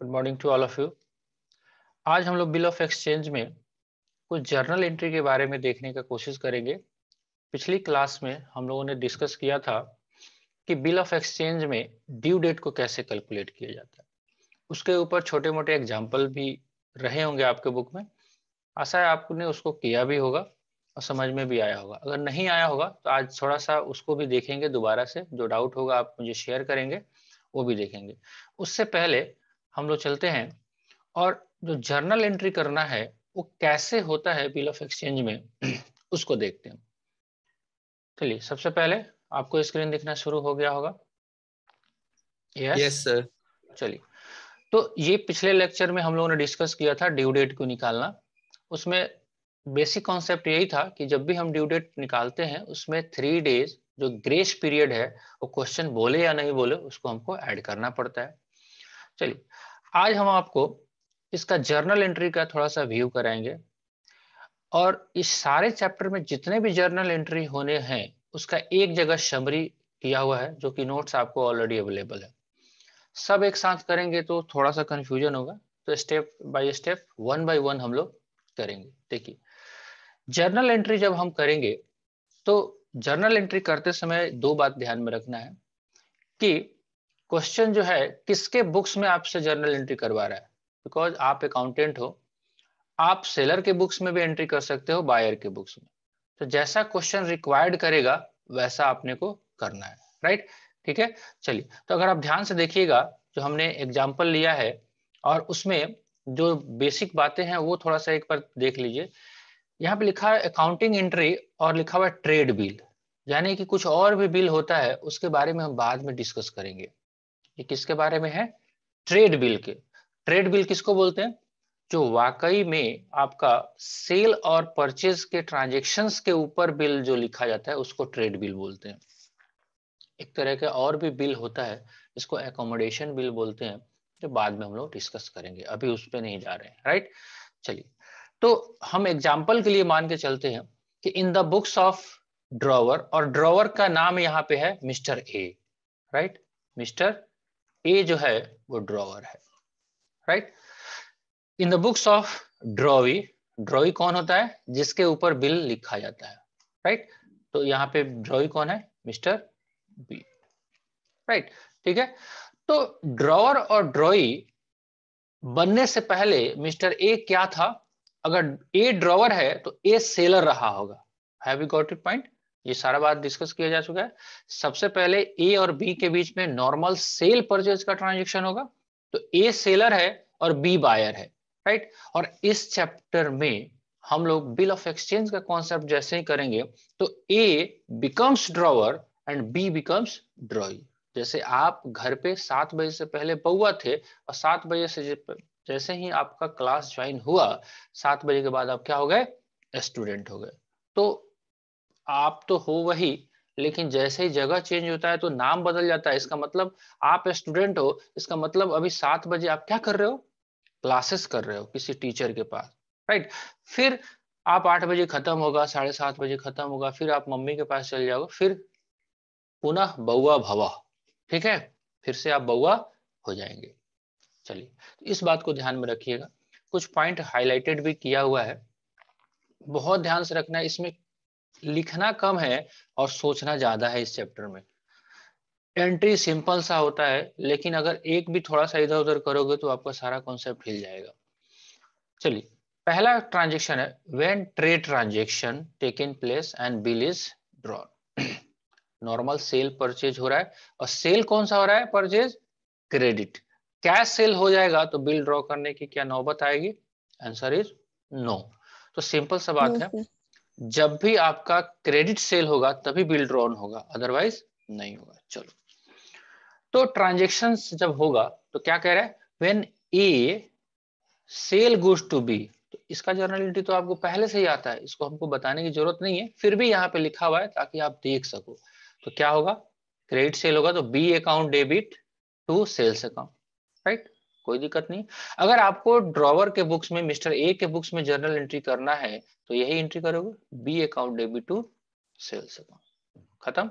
Good morning to all of you. आज हम लोग बिल ऑफ एक्सचेंज में कुछ जर्नल एंट्री के बारे में देखने का कोशिश करेंगे। पिछली क्लास में हम लोगों ने डिस्कस किया था कि बिल ऑफ एक्सचेंज में ड्यू डेट को कैसे कैलकुलेट किया जाता है। उसके ऊपर छोटे मोटे एग्जाम्पल भी रहे होंगे आपके बुक में। आशा है आपने उसको किया भी होगा और समझ में भी आया होगा। अगर नहीं आया होगा तो आज थोड़ा सा उसको भी देखेंगे दोबारा से। जो डाउट होगा आप मुझे शेयर करेंगे, वो भी देखेंगे। उससे पहले हम लोग चलते हैं और जो जर्नल एंट्री करना है वो कैसे होता है बिल ऑफ एक्सचेंज में उसको देखते हैं। चलिए, सबसे पहले आपको स्क्रीन दिखना शुरू हो गया होगा। Yes sir. चलिए, तो ये पिछले लेक्चर में हम लोगों ने डिस्कस किया था ड्यू डेट को निकालना। उसमें बेसिक कॉन्सेप्ट यही था कि जब भी हम ड्यू डेट निकालते हैं उसमें 3 डेज जो ग्रेस पीरियड है, वो क्वेश्चन बोले या नहीं बोले उसको हमको ऐड करना पड़ता है। चलिए, आज हम आपको इसका जर्नल एंट्री का थोड़ा सा व्यू कराएंगे और इस सारे चैप्टर में जितने भी जर्नल एंट्री होने हैं उसका एक जगह समरी किया हुआ है, जो कि नोट्स आपको ऑलरेडी अवेलेबल है। सब एक साथ करेंगे तो थोड़ा सा कंफ्यूजन होगा, तो step by step, one by one हम लोग करेंगे। देखिए, जर्नल एंट्री जब हम करेंगे तो जर्नल एंट्री करते समय दो बात ध्यान में रखना है कि क्वेश्चन जो है किसके बुक्स में आपसे जर्नल एंट्री करवा रहा है। बिकॉज आप अकाउंटेंट हो, आप सेलर के बुक्स में भी एंट्री कर सकते हो, बायर के बुक्स में। तो जैसा क्वेश्चन रिक्वायर्ड करेगा वैसा आपने को करना है, राइट। ठीक है, चलिए, तो अगर आप ध्यान से देखिएगा जो हमने एग्जांपल लिया है और उसमें जो बेसिक बातें हैं वो थोड़ा सा एक बार देख लीजिए। यहाँ पे लिखा है अकाउंटिंग एंट्री और लिखा हुआ है ट्रेड बिल, यानी कि कुछ और भी बिल होता है उसके बारे में हम बाद में डिस्कस करेंगे। ये किसके बारे में है? ट्रेड बिल के। ट्रेड बिल किसको बोलते हैं? जो वाकई में आपका सेल और परचेज के ट्रांजेक्शन्स के ऊपर बिल जो लिखा जाता है उसको ट्रेड बिल बोलते हैं। एक तरह का और भी बिल होता है इसको एकोमोडेशन बिल बोलते हैं, जो बाद में हम लोग डिस्कस करेंगे, अभी उस पर नहीं जा रहे हैं, राइट। चलिए, तो हम एग्जाम्पल के लिए मान के चलते हैं कि in the books of drawer, और ड्रॉवर का नाम यहाँ पे है mister A, right. Mister A जो है वो ड्रॉवर है, right. In the books of drawee, drawee कौन होता है? जिसके ऊपर बिल लिखा जाता है, राइट। तो यहाँ पे ड्रॉवी कौन है? Mister B, right. ठीक है, तो ड्रॉवर और ड्रॉई बनने से पहले मिस्टर ए क्या था? अगर ए ड्रॉवर है तो ए सेलर रहा होगा। Have you got it point? ये सारा बात डिस्कस किया जा चुका है। सबसे पहले ए और बी के बीच में नॉर्मल सेल परचेज का ट्रांजेक्शन होगा, तो ए सेलर है और बी बायर है, राइट। और इस चैप्टर में हम लोग बिल ऑफ एक्सचेंज का कॉन्सेप्ट जैसे ही करेंगे तो A becomes drawer and B becomes drawee. जैसे आप घर पे 7 बजे से पहले बउआ थे और 7 बजे से जैसे ही आपका क्लास ज्वाइन हुआ, 7 बजे के बाद आप क्या हो गए? स्टूडेंट हो गए। तो आप तो हो वही, लेकिन जैसे ही जगह चेंज होता है तो नाम बदल जाता है। इसका मतलब आप स्टूडेंट हो, इसका मतलब अभी 7 बजे आप क्या कर रहे हो? क्लासेस कर रहे हो किसी टीचर के पास, राइट। फिर आप 8 बजे खत्म होगा, 7:30 बजे खत्म होगा, फिर आप मम्मी के पास चले जाओगे, फिर पुनः बउआ भवा, ठीक है, फिर से आप बउआ हो जाएंगे। चलिए, तो इस बात को ध्यान में रखिएगा। कुछ पॉइंट हाईलाइटेड भी किया हुआ है, बहुत ध्यान से रखना है। इसमें लिखना कम है और सोचना ज्यादा है। इस चैप्टर में एंट्री सिंपल सा होता है, लेकिन अगर एक भी थोड़ा सा इधर उधर करोगे तो आपका सारा कॉन्सेप्ट हिल जाएगा। चलिए, पहला ट्रांजेक्शन है when trade transaction taken place and bill is drawn. Normal cell purchase हो रहा है, और सेल कौन सा हो रहा है? Purchase credit. कैश सेल हो जाएगा तो बिल ड्रॉ करने की क्या नौबत आएगी? Answer is no. तो सिंपल सा बात है, जब भी आपका क्रेडिट सेल होगा तभी बिल ड्रॉन होगा, अदरवाइज नहीं होगा। चलो, तो ट्रांजेक्शन जब होगा तो क्या कह रहा है? When A sell goods to B. तो इसका जर्नल एंट्री तो आपको पहले से ही आता है, इसको हमको बताने की जरूरत नहीं है, फिर भी यहाँ पे लिखा हुआ है ताकि आप देख सको। तो क्या होगा? क्रेडिट सेल होगा तो B account debit to sales account, right. कोई दिक्कत नहीं। अगर आपको ड्रॉवर के बुक्स में, मिस्टर ए के बुक्स में जर्नल एंट्री करना है तो यही एंट्री करोगे, B account debit to sales account, खत्म।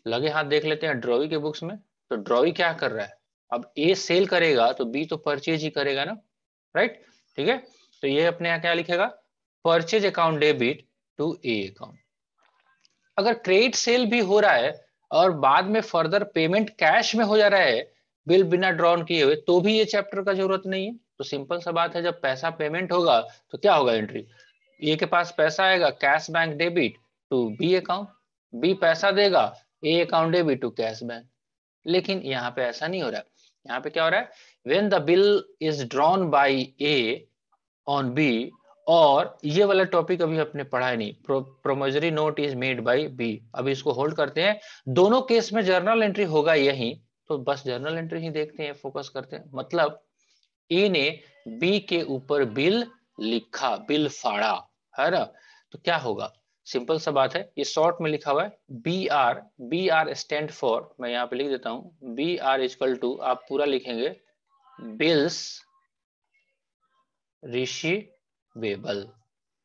लगे हाथ देख लेते हैं ड्रॉवी के बुक्स में। तो ड्रॉवी क्या कर रहा है? अब ए सेल करेगा तो बी तो परचेज ही करेगा ना, राइट। ठीक है, तो ये अपने यहाँ क्या लिखेगा, purchase account debit to A account. अगर क्रेडिट सेल भी हो रहा है और बाद में फर्दर पेमेंट कैश में हो जा रहा है बिल बिना ड्रॉन किए हुए, तो भी ये चैप्टर का जरूरत नहीं है। तो सिंपल सा बात है, जब पैसा पेमेंट होगा तो क्या होगा, एंट्री ए के पास पैसा आएगा cash bank debit to B account, B पैसा देगा A account debit to cash bank. लेकिन यहाँ पे ऐसा नहीं हो रहा है, यहाँ पे क्या हो रहा है, when the bill is drawn by A on B, और ये वाला टॉपिक अभी अपने पढ़ा है नहीं, promissory note is made by B, अभी इसको होल्ड करते हैं। दोनों केस में जर्नल एंट्री होगा यही, तो बस जर्नल एंट्री ही देखते हैं, फोकस करते हैं। मतलब ए ने बी के ऊपर बिल लिखा, बिल फाड़ा, है ना। तो क्या होगा, सिंपल सा बात है, ये शॉर्ट में लिखा हुआ है बी आर स्टैंड फॉर, मैं यहाँ पे लिख देता हूं, बी आर इक्वल टू, आप पूरा लिखेंगे bills receivable,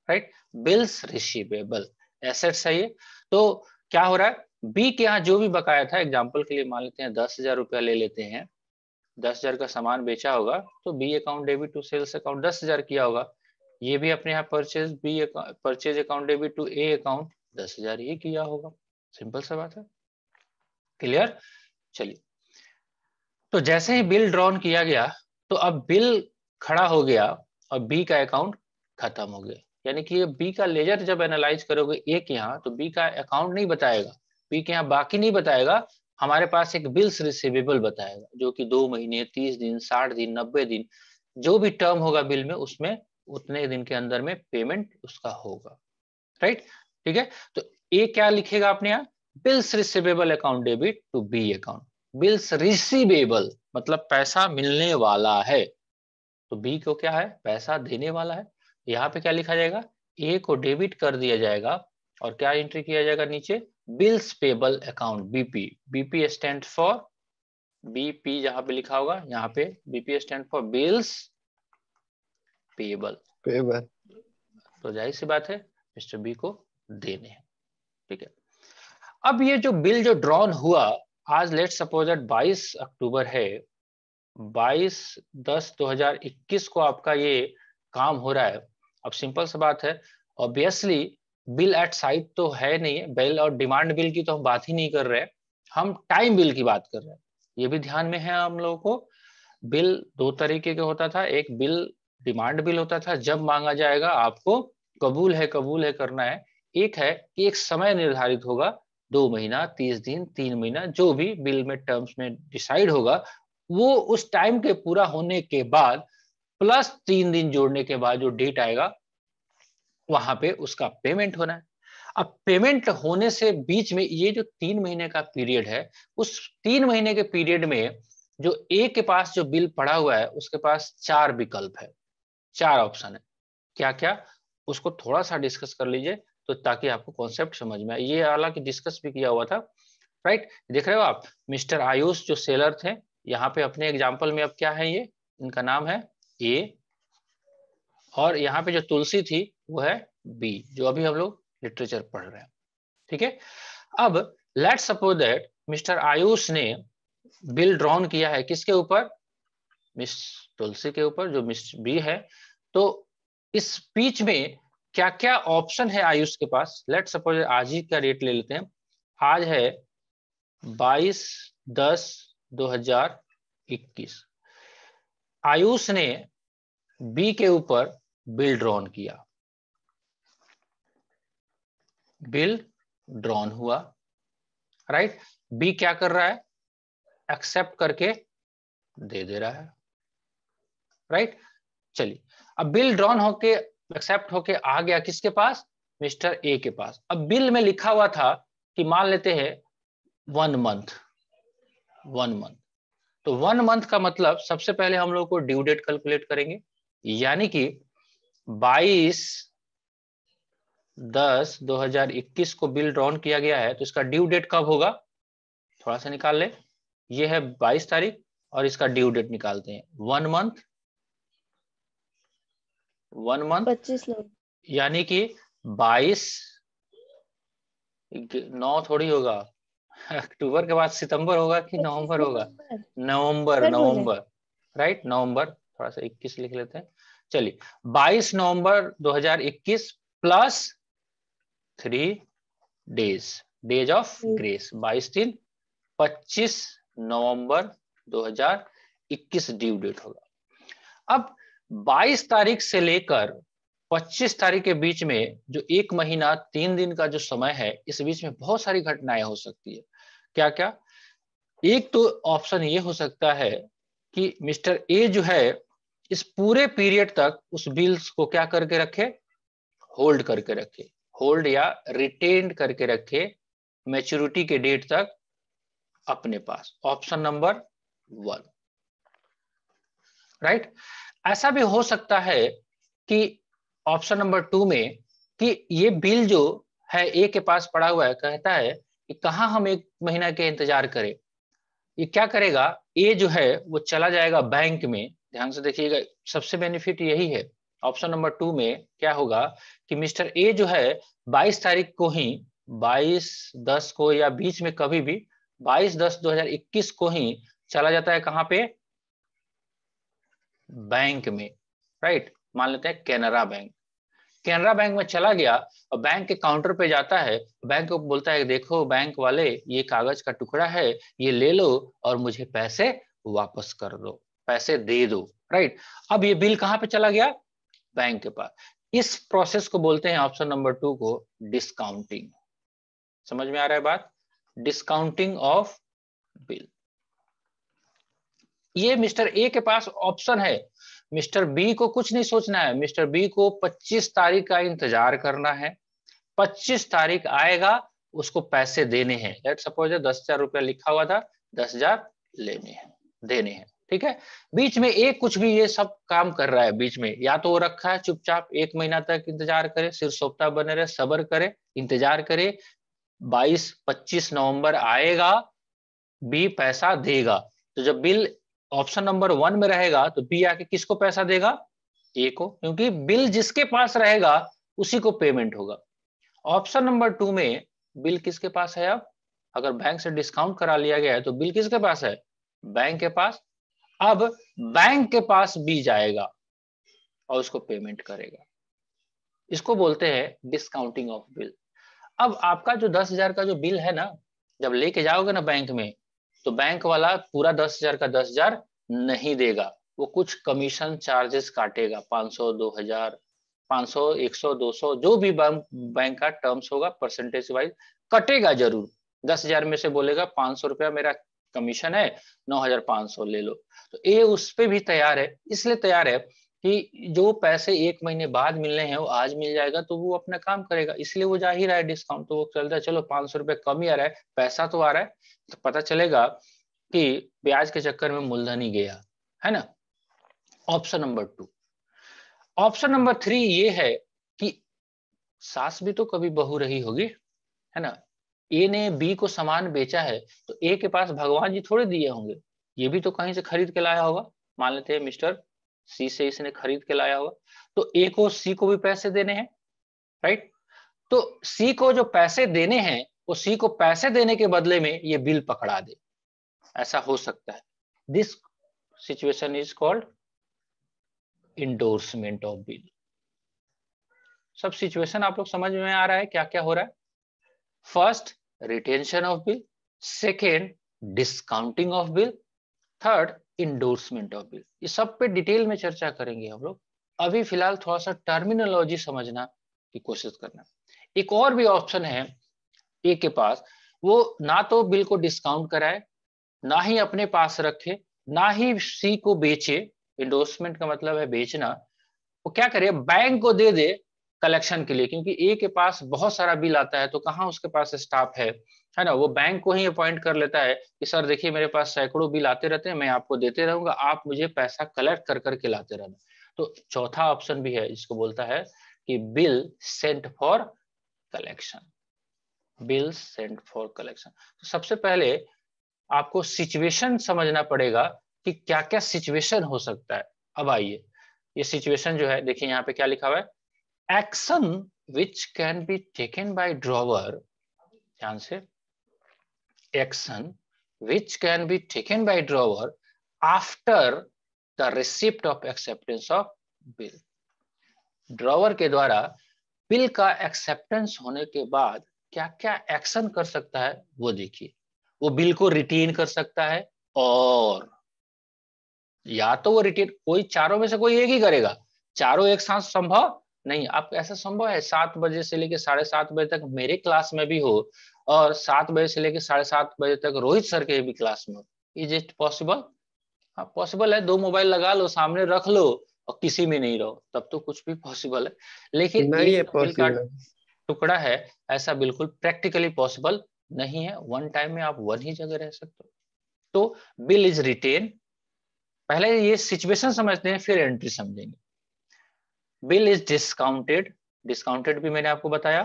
right, bills receivable, assets है ये। तो क्या हो रहा है, बी के यहाँ जो भी बकाया था, एग्जांपल के लिए मान लेते हैं 10,000 रुपया ले लेते हैं, 10,000 का सामान बेचा होगा, तो B account debit to sales account 10,000 किया होगा, ये भी अपने यहाँ purchase account debit to A account 10,000 ही किया होगा, सिंपल सा बात है, क्लियर। चलिए, तो जैसे ही बिल ड्रॉन किया गया, तो अब बिल खड़ा हो गया और बी का अकाउंट खत्म हो गया, यानी कि बी का लेजर जब एनालाइज करोगे ए के यहाँ, तो बी का अकाउंट नहीं बताएगा, बी के यहाँ बाकी नहीं बताएगा, हमारे पास एक बिल्स रिसीवेबल बताएगा, जो कि 2 महीने, 30 दिन, 60 दिन, 90 दिन, जो भी टर्म होगा बिल में, उसमें उतने दिन के अंदर में पेमेंट उसका होगा, राइट। ठीक है, तो ए क्या लिखेगा अपने यहाँ, bills receivable account debit to B account, bills receivable मतलब पैसा मिलने वाला है, तो बी को क्या है, पैसा देने वाला है। यहाँ पे क्या लिखा जाएगा, ए को डेबिट कर दिया जाएगा, और क्या एंट्री किया जाएगा नीचे, bills payable account BP, BP stand for, BP जहां पे लिखा होगा यहाँ पे BP stand for bills payable, तो जाहिर सी बात है मिस्टर बी को देने हैं। ठीक है, अब ये जो बिल जो ड्रॉन हुआ, आज लेट सपोज दैट 22 अक्टूबर है, 22/10/2021 को आपका ये काम हो रहा है। अब सिंपल सा बात है, ऑब्वियसली बिल एट साइट तो है नहीं है, बिल और डिमांड बिल की तो हम बात ही नहीं कर रहे हैं, हम टाइम बिल की बात कर रहे हैं। ये भी ध्यान में है हम लोगों को, बिल दो तरीके का होता था, एक बिल डिमांड बिल होता था, जब मांगा जाएगा आपको कबूल है करना है, एक है कि एक समय निर्धारित होगा, 2 महीना, 30 दिन, 3 महीना, जो भी बिल में टर्म्स में डिसाइड होगा, वो उस टाइम के पूरा होने के बाद प्लस 3 दिन जोड़ने के बाद जो डेट आएगा, वहां पे उसका पेमेंट होना है। अब पेमेंट होने से बीच में ये जो 3 महीने का पीरियड है, उस 3 महीने के पीरियड में जो ए के पास जो बिल पड़ा हुआ है, उसके पास 4 विकल्प है, 4 ऑप्शन है, क्या क्या, उसको थोड़ा सा डिस्कस कर लीजिए, तो ताकि आपको कॉन्सेप्ट समझ में आए। ये हालांकि डिस्कस भी किया हुआ था, राइट। देख रहे हो आप, मिस्टर आयुष जो सेलर थे, यहाँ पे अपने एग्जाम्पल में अब क्या है, ये इनका नाम है ए, और यहाँ पे जो तुलसी थी वो है बी, जो अभी हम लोग लिटरेचर पढ़ रहे हैं। ठीक है, अब let's suppose that mister Ayush ने बिल ड्रॉन किया है किसके ऊपर, मिस तुलसी के ऊपर, जो मिस बी है। तो इस बीच में क्या क्या ऑप्शन है आयुष के पास, लेट सपोज आज ही का रेट ले लेते हैं, आज है 22/10/2021, आयुष ने बी के ऊपर बिल ड्रॉन किया, बिल ड्रॉन हुआ, राइट। बी क्या कर रहा है, एक्सेप्ट करके दे रहा है, राइट। चलिए, अब बिल ड्रॉन होके एक्सेप्ट होके आ गया किसके पास, मिस्टर ए के पास। अब बिल में लिखा हुआ था कि मान लेते हैं 1 मंथ, 1 मंथ, तो 1 मंथ का मतलब सबसे पहले हम लोग को ड्यू डेट कैलकुलेट करेंगे, यानी कि 22/10/2021 को बिल ड्रॉन किया गया है, तो इसका ड्यू डेट कब होगा, थोड़ा सा निकाल ले, ये है 22 तारीख, और इसका ड्यू डेट निकालते हैं 1 मंथ, 1 मंथ 25 लोग, यानी कि 22, 9 थोड़ी होगा, अक्टूबर के बाद सितंबर होगा कि 25 नवंबर होगा? नवंबर। नवंबर, सर बोले। नवंबर, राइट, नवंबर। थोड़ा सा 21 लिख लेते हैं। चलिए, 22 नवंबर 2021 plus 3 days, days of grace, 22 दिन 25 नवंबर 2021 ड्यू डेट होगा। अब 22 तारीख से लेकर 25 तारीख के बीच में जो 1 महीना 3 दिन का जो समय है, इस बीच में बहुत सारी घटनाएं हो सकती है। क्या क्या? एक तो ऑप्शन ये हो सकता है कि मिस्टर ए जो है इस पूरे पीरियड तक उस बिल्स को क्या करके रखे, होल्ड करके रखे, होल्ड या रिटेन्ड करके रखे मैच्योरिटी के डेट तक अपने पास। Option number 1, right. ऐसा भी हो सकता है कि ऑप्शन नंबर 2 में कि ये बिल जो है ए के पास पड़ा हुआ है, कहता है कि कहां हम 1 महीना के इंतजार करें। ये क्या करेगा, ए जो है वो चला जाएगा बैंक में। ध्यान से देखिएगा, सबसे बेनिफिट यही है। ऑप्शन नंबर 2 में क्या होगा कि मिस्टर ए जो है 22 तारीख को ही, 22/10 को या बीच में कभी भी 22/10/2021 को ही चला जाता है कहां पे, बैंक में, राइट। मान लेते हैं कैनरा बैंक। कैनरा बैंक में चला गया और बैंक के काउंटर पे जाता है, बैंक को बोलता है देखो बैंक वाले, ये कागज का टुकड़ा है, ये ले लो और मुझे पैसे वापस कर दो, पैसे दे दो, राइट। अब ये बिल कहां पे चला गया, बैंक के पास। इस प्रोसेस को बोलते हैं, ऑप्शन नंबर 2 को, डिस्काउंटिंग। समझ में आ रहा है बात? Discounting of bill. ये मिस्टर ए के पास ऑप्शन है। मिस्टर बी को कुछ नहीं सोचना है, मिस्टर बी को 25 तारीख का इंतजार करना है। 25 तारीख आएगा, उसको पैसे देने हैं। लेट सपोज 10,000 रुपया लिखा हुआ था, 10,000 लेने हैं, देने हैं, ठीक है। बीच में एक कुछ भी ये सब काम कर रहा है, बीच में या तो वो रखा है चुपचाप 1 महीना तक इंतजार करे, सिर सोपता बने रहे, सबर करे, इंतजार करे। 22-25 नवंबर आएगा, बी पैसा देगा। तो जब बिल ऑप्शन नंबर 1 में रहेगा तो बी आके किसको पैसा देगा, ए को, क्योंकि बिल जिसके पास रहेगा उसी को पेमेंट होगा। ऑप्शन नंबर 2 में बिल किसके पास है? अब अगर बैंक से डिस्काउंट करा लिया गया है तो बिल किसके पास है, बैंक के पास। अब बैंक के पास बी जाएगा और उसको पेमेंट करेगा। इसको बोलते हैं डिस्काउंटिंग ऑफ बिल। अब आपका जो 10,000 का जो बिल है ना, जब लेके जाओगे ना बैंक में, तो बैंक वाला पूरा 10,000 का 10,000 नहीं देगा, वो कुछ कमीशन चार्जेस काटेगा, 500, 2,000, 500, 100, 200, जो भी बैंक का टर्म्स होगा परसेंटेज वाइज कटेगा जरूर। 10,000 में से बोलेगा 500 रुपया मेरा कमीशन है, 9,500 ले लो। तो ये उस पर भी तैयार है, इसलिए तैयार है कि जो पैसे 1 महीने बाद मिलने हैं वो आज मिल जाएगा, तो वो अपना काम करेगा, इसलिए वो जा ही रहा है डिस्काउंट। तो वो चलता है, चलो 500 रुपये कम ही आ रहा है, पैसा तो आ रहा है, तो पता चलेगा कि ब्याज के चक्कर में मूलधन ही गया, है ना। Option number 2। ऑप्शन नंबर 3 ये है कि सास भी तो कभी बहू रही होगी, है ना। ए ने बी को सामान बेचा है, तो ए के पास भगवान जी थोड़े दिए होंगे, ये भी तो कहीं से खरीद के लाया होगा। मान लेते हैं मिस्टर सी से इसने खरीद के लाया होगा, तो ए को सी को भी पैसे देने हैं, राइट। तो सी को जो पैसे देने हैं, वो सी को पैसे देने के बदले में ये बिल पकड़ा दे, ऐसा हो सकता है। This situation is called endorsement of bill. सब सिचुएशन आप लोग समझ में आ रहा है क्या क्या हो रहा है? First, retention of bill. Second, discounting of bill. Third, endorsement of bill. ये सब पे डिटेल में चर्चा करेंगे हम लोग। अभी फिलहाल थोड़ा सा टर्मिनोलॉजी समझना की कोशिश करना। एक और भी ऑप्शन है ए के पास, वो ना तो बिल को डिस्काउंट कराए, ना ही अपने पास रखे, ना ही सी को बेचे। इंडोर्समेंट का मतलब है बेचना। वो क्या करे, बैंक को दे दे कलेक्शन के लिए, क्योंकि ए के पास बहुत सारा बिल आता है, तो कहाँ उसके पास स्टाफ है ना। वो बैंक को ही अपॉइंट कर लेता है कि सर देखिए मेरे पास सैकड़ों बिल आते रहते हैं, मैं आपको देते रहूंगा, आप मुझे पैसा कलेक्ट कर करके लाते रहना। तो चौथा ऑप्शन भी है, जिसको बोलता है कि bill sent for collection. Bill sent for collection. तो सबसे पहले आपको सिचुएशन समझना पड़ेगा कि क्या क्या सिचुएशन हो सकता है। अब आइए, ये सिचुएशन जो है, देखिए यहाँ पे क्या लिखा हुआ है, action which can be taken by drawer. ध्यान से, action which can be taken by drawer after the receipt of acceptance of bill. Drawer के द्वारा बिल का एक्सेप्टेंस होने के बाद क्या क्या एक्शन कर सकता है वो देखिए। वो बिल को रिटेन कर सकता है, और या तो वो रिटेन कोई चारों में से कोई एक ही करेगा, चारों एक साथ संभव नहीं। आप ऐसा संभव है 7 बजे से लेकर 7:30 बजे तक मेरे क्लास में भी हो और 7 बजे से लेकर 7:30 बजे तक रोहित सर के भी क्लास में हो? Is it possible? हाँ पॉसिबल है। 2 मोबाइल लगा लो, सामने रख लो और किसी में नहीं रहो, तब तो कुछ भी पॉसिबल है। लेकिन नहीं, ये ये बिल का पॉसिबल है। टुकड़ा है, ऐसा बिल्कुल प्रैक्टिकली पॉसिबल नहीं है। वन टाइम में आप वन ही जगह रह सकते हो। तो बिल इज रिटेन, पहले ये सिचुएशन समझते हैं फिर एंट्री समझेंगे। बिल इज डिस्काउंटेड, डिस्काउंटेड भी मैंने आपको बताया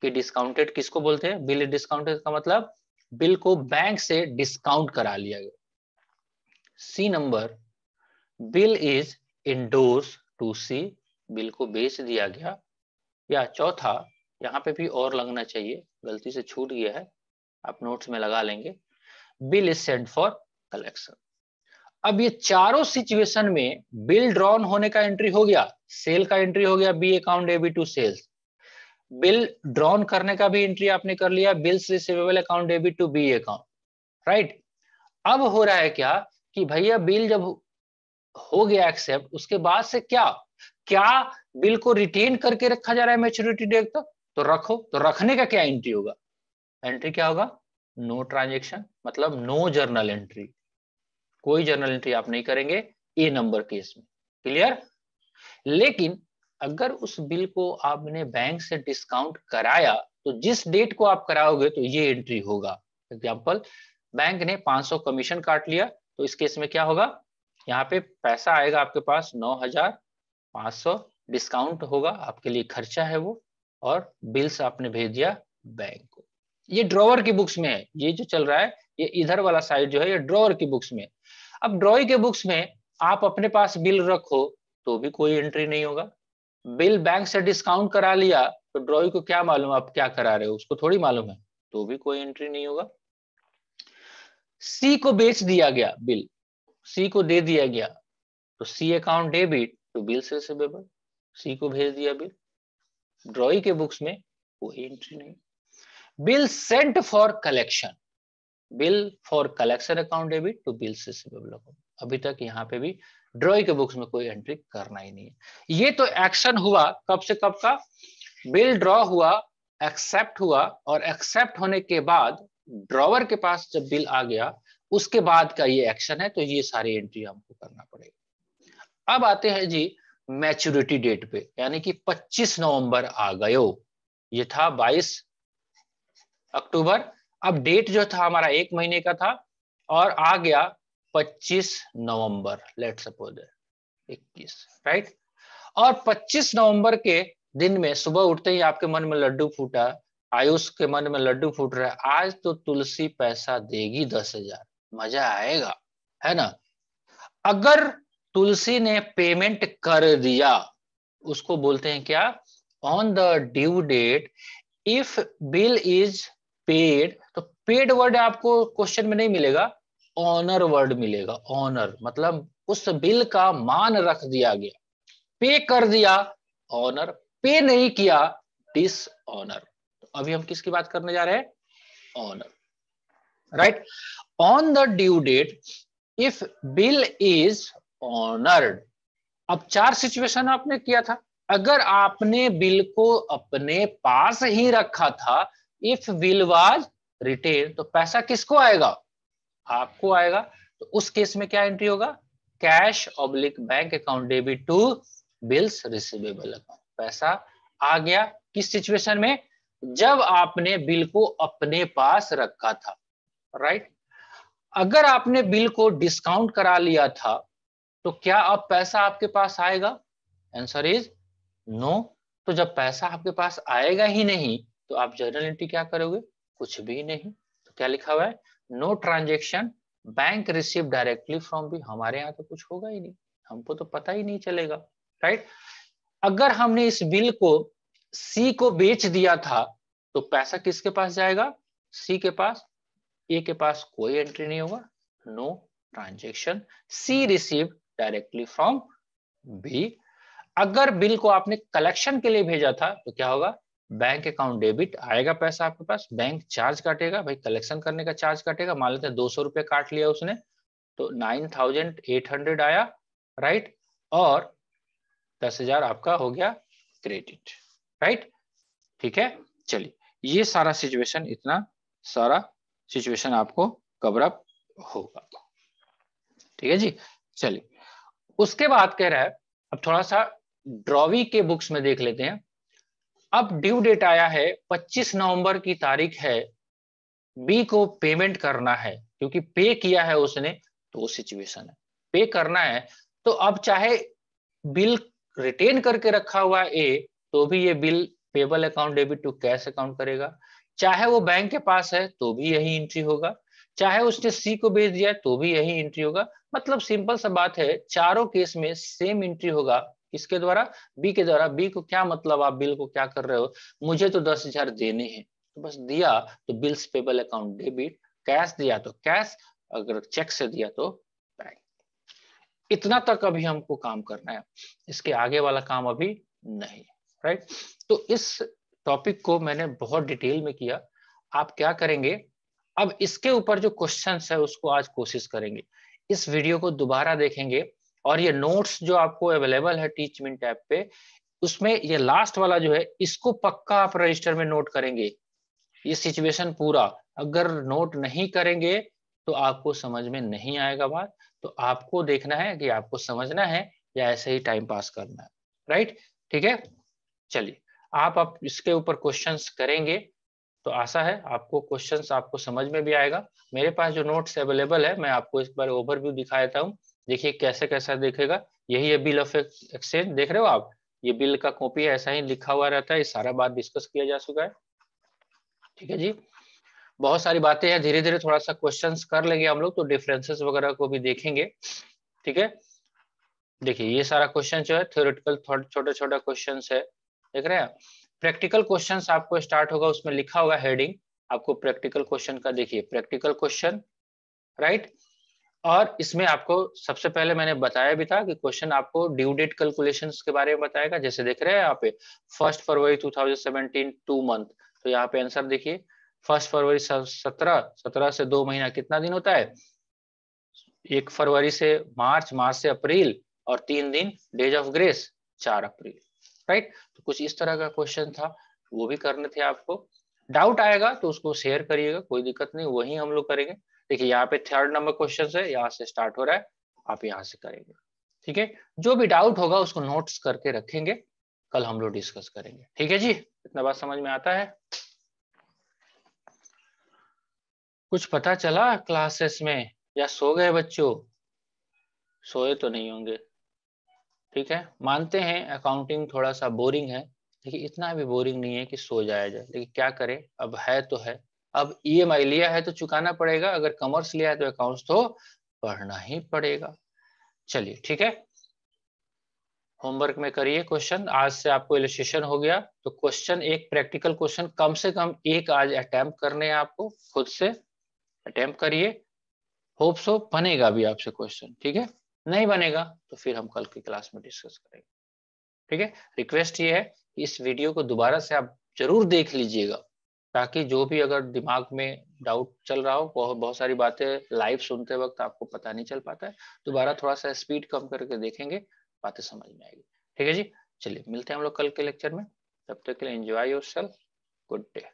कि डिस्काउंटेड किसको बोलते हैं। बिल इज डिस्काउंटेड का मतलब बिल को बैंक से डिस्काउंट करा लिया गया। C number, bill is endorse to C, bill को बेच दिया गया। या चौथा, यहाँ पे भी और लगना चाहिए, गलती से छूट गया है, आप नोट्स में लगा लेंगे, bill is sent for collection. अब ये चारों सिचुएशन में बिल ड्रॉन होने का एंट्री हो गया, सेल का एंट्री हो गया, B account debit to sales. Bill drawn करने का भी एंट्री आपने कर लिया, bills receivable account debit to B account, right. अब हो रहा है क्या कि भैया बिल जब हो गया एक्सेप्ट, उसके बाद से क्या क्या बिल को रिटेन करके रखा जा रहा है मैच्योरिटी डेट तक? तो रखो, तो रखने का क्या एंट्री होगा? एंट्री क्या होगा? नो ट्रांजेक्शन, मतलब नो जर्नल एंट्री, कोई जर्नल एंट्री आप नहीं करेंगे ए नंबर केस में। क्लियर? लेकिन अगर उस बिल को आपने बैंक से डिस्काउंट कराया तो जिस डेट को आप कराओगे तो ये एंट्री होगा। एग्जांपल, बैंक ने 500 कमीशन काट लिया, तो इस केस में क्या होगा? यहाँ पे पैसा आएगा आपके पास 9,500, डिस्काउंट होगा, आपके लिए खर्चा है वो, और बिल्स आपने भेज दिया बैंक को। ये ड्रॉवर की बुक्स में है, ये जो चल रहा है, ये इधर वाला साइड जो है ये ड्रॉवर की बुक्स में। अब ड्रॉई के बुक्स में आप अपने पास बिल रखो तो भी कोई एंट्री नहीं होगा। बिल बैंक से डिस्काउंट करा लिया तो ड्रॉई को क्या मालूम आप क्या करा रहे हो, उसको थोड़ी मालूम है, तो भी कोई एंट्री नहीं होगा। सी को बेच दिया गया बिल, सी को दे दिया गया, तो C account debit to bills receivable, C को भेज दिया बिल, ड्रॉई के बुक्स में कोई एंट्री नहीं। Bill sent for collection, bill for collection account debit to bills receivable account, अभी तक यहाँ पे भी ड्रॉई के बुक्स में कोई एंट्री करना ही नहीं है। ये तो एक्शन हुआ कब से कब का? बिल ड्रॉ हुआ, एक्सेप्ट हुआ, और एक्सेप्ट होने के बाद ड्रॉवर के पास जब बिल आ गया उसके बाद का ये एक्शन है, तो ये सारी एंट्री हमको करना पड़ेगा। अब आते हैं जी मैच्योरिटी डेट पे, यानी कि 25 नवंबर आ गयो, ये था 22 अक्टूबर। अब डेट जो था हमारा 1 महीने का था और आ गया 25 नवंबर, लेट सपोज 21, राइट। और 25 नवंबर के दिन में सुबह उठते ही आपके मन में लड्डू फूटा, आयुष के मन में लड्डू फूट रहा है, आज तो तुलसी पैसा देगी 10,000, मजा आएगा, है ना। अगर तुलसी ने पेमेंट कर दिया, उसको बोलते हैं क्या? On the due date if bill is paid, तो पेड वर्ड आपको क्वेश्चन में नहीं मिलेगा, ऑनर वर्ड मिलेगा। ऑनर मतलब उस बिल का मान रख दिया गया, पे कर दिया ऑनर, पे नहीं किया डिस ऑनर। तो अभी हम किसकी बात करने जा रहे हैं? Honour, right. On the due date if bill is honoured. अब 4 सिचुएशन आपने किया था। अगर आपने बिल को अपने पास ही रखा था, इफ बिल वाज रिटेन, तो पैसा किसको आएगा? आपको आएगा। तो उस केस में क्या एंट्री होगा? Cash oblique bank account debit to bills receivable account. पैसा आ गया किस सिचुएशन में? जब आपने बिल को अपने पास रखा था, राइट। अगर आपने बिल को डिस्काउंट करा लिया था तो क्या अब पैसा आपके पास आएगा? Answer is no. तो जब पैसा आपके पास आएगा ही नहीं तो आप जर्नल एंट्री क्या करोगे? कुछ भी नहीं। तो क्या लिखा हुआ है? No transaction bank receive directly from B. हमारे यहाँ तो कुछ होगा ही नहीं, हमको तो पता ही नहीं चलेगा, राइट। अगर हमने इस बिल को सी को बेच दिया था तो पैसा किसके पास जाएगा? सी के पास। ए के पास कोई एंट्री नहीं होगा, no transaction. C receive directly from B. अगर बिल को आपने कलेक्शन के लिए भेजा था तो क्या होगा, बैंक अकाउंट डेबिट आएगा, पैसा आपके पास, बैंक चार्ज काटेगा, भाई कलेक्शन करने का चार्ज काटेगा, मान लेते हैं 200 रुपए काट लिया उसने, तो 9800 आया, राइट, और 10,000 आपका हो गया क्रेडिट, राइट। ठीक है, चलिए ये सारा सिचुएशन, इतना सारा सिचुएशन आपको कवर अप होगा। ठीक है जी, चलिए उसके बाद कह रहा है, अब थोड़ा सा ड्रॉवी के बुक्स में देख लेते हैं। अब ड्यू डेट आया है, 25 नवंबर की तारीख है, बी को पेमेंट करना है, क्योंकि पे किया है उसने, तो वो सिचुएशन है, पे करना है। तो अब चाहे बिल रिटेन करके रखा हुआ है ए, तो भी ये bill payable account debit to cash account करेगा, चाहे वो बैंक के पास है तो भी यही एंट्री होगा, चाहे उसने सी को भेज दिया तो भी यही एंट्री होगा। मतलब सिंपल सा बात है, चारों केस में सेम एंट्री होगा, किसके द्वारा, बी के द्वारा। बी को क्या मतलब, आप बिल को क्या कर रहे हो, मुझे तो 10,000 देने हैं, तो बस दिया तो bills payable account debit, cash दिया तो कैश, अगर चेक से दिया तो बैंक। इतना तक अभी हमको काम करना है, इसके आगे वाला काम अभी नहीं, राइट। तो इस टॉपिक को मैंने बहुत डिटेल में किया। आप क्या करेंगे, अब इसके ऊपर जो क्वेश्चंस है उसको आज कोशिश करेंगे, इस वीडियो को दोबारा देखेंगे, और ये नोट्स जो आपको अवेलेबल है टीचमिंट ऐप पे, उसमें ये लास्ट वाला जो है, इसको पक्का आप रजिस्टर में नोट करेंगे, ये सिचुएशन पूरा। अगर नोट नहीं करेंगे तो आपको समझ में नहीं आएगा बात। तो आपको देखना है कि आपको समझना है या ऐसे ही टाइम पास करना है, राइट। ठीक है, चलिए आप इसके ऊपर क्वेश्चंस करेंगे तो आशा है आपको क्वेश्चंस आपको समझ में भी आएगा। मेरे पास जो नोट्स अवेलेबल है, मैं आपको एक बार ओवरव्यू दिखा देता हूँ। देखिए कैसे कैसा दिखेगा, यही है बिल ऑफ एक्सचेंज, देख रहे हो आप, ये बिल का कॉपी है, ऐसा ही लिखा हुआ रहता है, ये सारा बात डिस्कस किया जा चुका है। ठीक है जी, बहुत सारी बातें हैं, धीरे धीरे थोड़ा सा क्वेश्चंस कर लेंगे हम लोग, तो डिफरेंसेस वगैरह को भी देखेंगे। ठीक है, देखिए ये सारा क्वेश्चन जो है थ्योरेटिकल छोटे छोटे क्वेश्चन है, देख रहे हैं। प्रैक्टिकल क्वेश्चन आपको स्टार्ट होगा, उसमें लिखा होगा हेडिंग आपको प्रैक्टिकल क्वेश्चन का, देखिए प्रैक्टिकल क्वेश्चन, राइट। और इसमें आपको सबसे पहले मैंने बताया भी था कि क्वेश्चन आपको ड्यू डेट कैलकुलेशंस के बारे में बताएगा। जैसे देख रहे हैं यहाँ पे 1 फरवरी 2017 2 मंथ, तो यहाँ पे आंसर देखिए 1 फरवरी 17 से 2 महीना कितना दिन होता है, 1 फरवरी से मार्च, मार्च से अप्रैल, और 3 दिन days of grace 4 April, right. तो कुछ इस तरह का क्वेश्चन था, वो भी करने थे आपको। डाउट आएगा तो उसको शेयर करिएगा, कोई दिक्कत नहीं, वही हम लोग करेंगे। देखिए यहाँ पे 3rd नंबर क्वेश्चन है, यहाँ से स्टार्ट हो रहा है, आप यहाँ से करेंगे। ठीक है, जो भी डाउट होगा उसको नोट्स करके रखेंगे, कल हम लोग डिस्कस करेंगे। ठीक है जी, इतना बात समझ में आता है, कुछ पता चला क्लासेस में, या सो गए बच्चों, सोए तो नहीं होंगे। ठीक है, मानते हैं अकाउंटिंग थोड़ा सा बोरिंग है, लेकिन इतना भी बोरिंग नहीं है कि सो जाया जाए, लेकिन क्या करें, अब है तो है। अब ईएमआई लिया है तो चुकाना पड़ेगा, अगर कॉमर्स लिया है तो अकाउंट्स तो पढ़ना ही पड़ेगा। चलिए ठीक है, होमवर्क में करिए क्वेश्चन, आज से आपको इलस्ट्रेशन हो गया, तो क्वेश्चन एक प्रैक्टिकल क्वेश्चन कम से कम एक आज अटेम्प्ट करने हैं आपको, खुद से अटेम्प्ट करिए, होप सो बनेगा भी आपसे क्वेश्चन। ठीक है, नहीं बनेगा तो फिर हम कल की क्लास में डिस्कस करेंगे। ठीक है, रिक्वेस्ट ये है कि इस वीडियो को दोबारा से आप जरूर देख लीजिएगा, ताकि जो भी अगर दिमाग में डाउट चल रहा हो, बहुत सारी बातें लाइव सुनते वक्त आपको पता नहीं चल पाता है, दोबारा थोड़ा सा स्पीड कम करके देखेंगे, बातें समझ में आएगी। ठीक है जी, चलिए मिलते हैं हम लोग कल के लेक्चर में, तब तक के लिए एंजॉय योरसेल्फ, गुड डे।